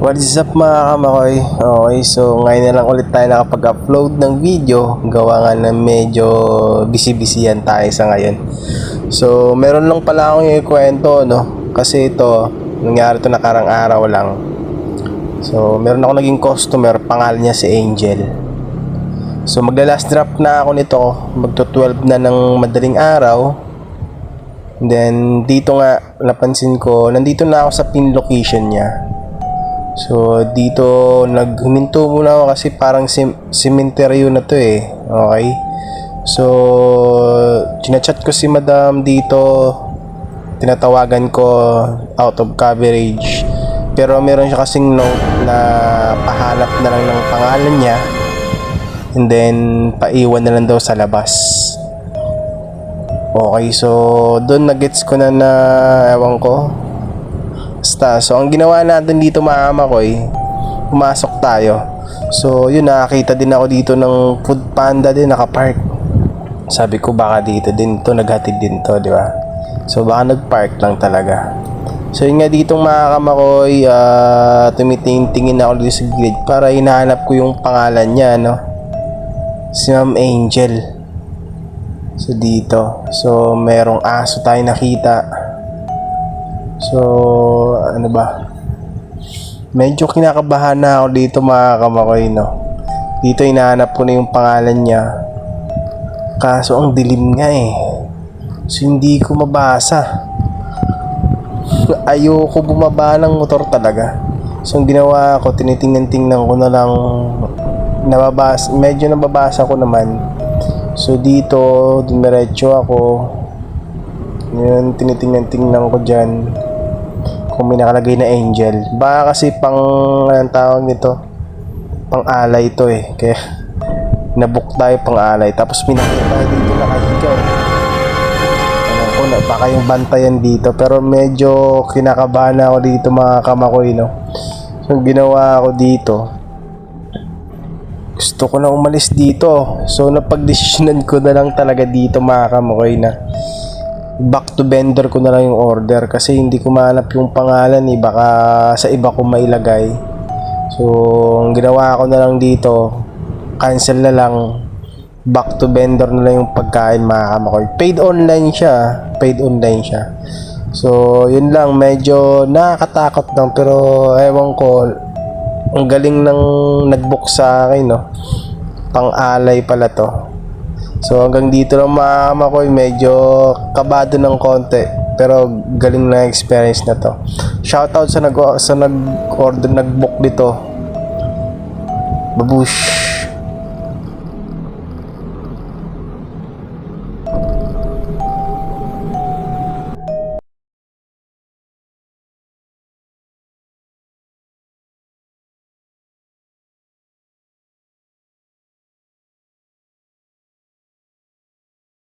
What's up mga kamakoy? Okay, so ngayon na lang ulit tayo nakapag-upload ng video. Gawa nga na medyo busy-busy yan tayo sa ngayon. So meron lang pala akong ikwento, no? Kasi ito, nangyari to nakarang araw lang. So meron ako naging customer, pangalan niya si Angel. So magla-last drop na ako nito, magto-12 na ng madaling araw. And then dito nga napansin ko, nandito na ako sa pin location niya. So dito naghuminto muna ako kasi parang cemetery na to eh. Okay. So chinachat ko si madam dito, tinatawagan ko out of coverage. Pero meron siya kasing note na pahanap na lang ng pangalan niya, and then paiwan na lang daw sa labas. Okay, so doon na-gets ko na ewan ko. So ang ginawa natin dito mga kamakoy, pumasok tayo. So yun, nakakita din ako dito ng food panda din nakapark. Sabi ko baka dito din to, naghatid din to, di ba? So baka nagpark lang talaga. So yun nga dito mga kamakoy, tumitingin ako dito sa grid para hinahanap ko yung pangalan niya, no? Si Ma'am Angel. So dito, so merong aso tayo nakita. So ano ba, medyo kinakabahan na ako dito mga kamakoy, no? Dito hinahanap ko na yung pangalan niya, kaso ang dilim nga eh, so hindi ko mabasa. Ayoko bumaba ng motor talaga. So ang ginawa ko, tinitingnan-tingnan ko na lang, medyo nababasa ko naman. So dito dumiretso ako, yun, tinitingnan-tingnan ko dyan kung may nakalagay na Angel. Baka kasi anong tawag nito, pang alay to eh, kaya nabook tayo pang alay. Tapos pinakita tayo dito nakahiga eh. Alam ko na baka yung bantayan dito, pero medyo kinakabahan ako dito mga kamakoy, no? So ginawa ko dito, gusto ko na umalis dito. So napagdesisyonan ko na lang talaga dito mga kamakoy na back to vendor ko na lang yung order, kasi hindi ko mahanap yung pangalan eh, baka sa iba ko mailagay. So ang ginawa ko na lang dito, cancel na lang, back to vendor na lang yung pagkain mga kamakoy. Paid online siya. So yun lang, medyo nakakatakot lang, pero ewan ko, ang galing ng nagbook sa akin, no? Pang alay pala to. So hanggang dito lang mga kamakoy, medyo kabado ng konti, pero galing na experience na to. Shoutout sa nag-order, nag-book dito. Babush.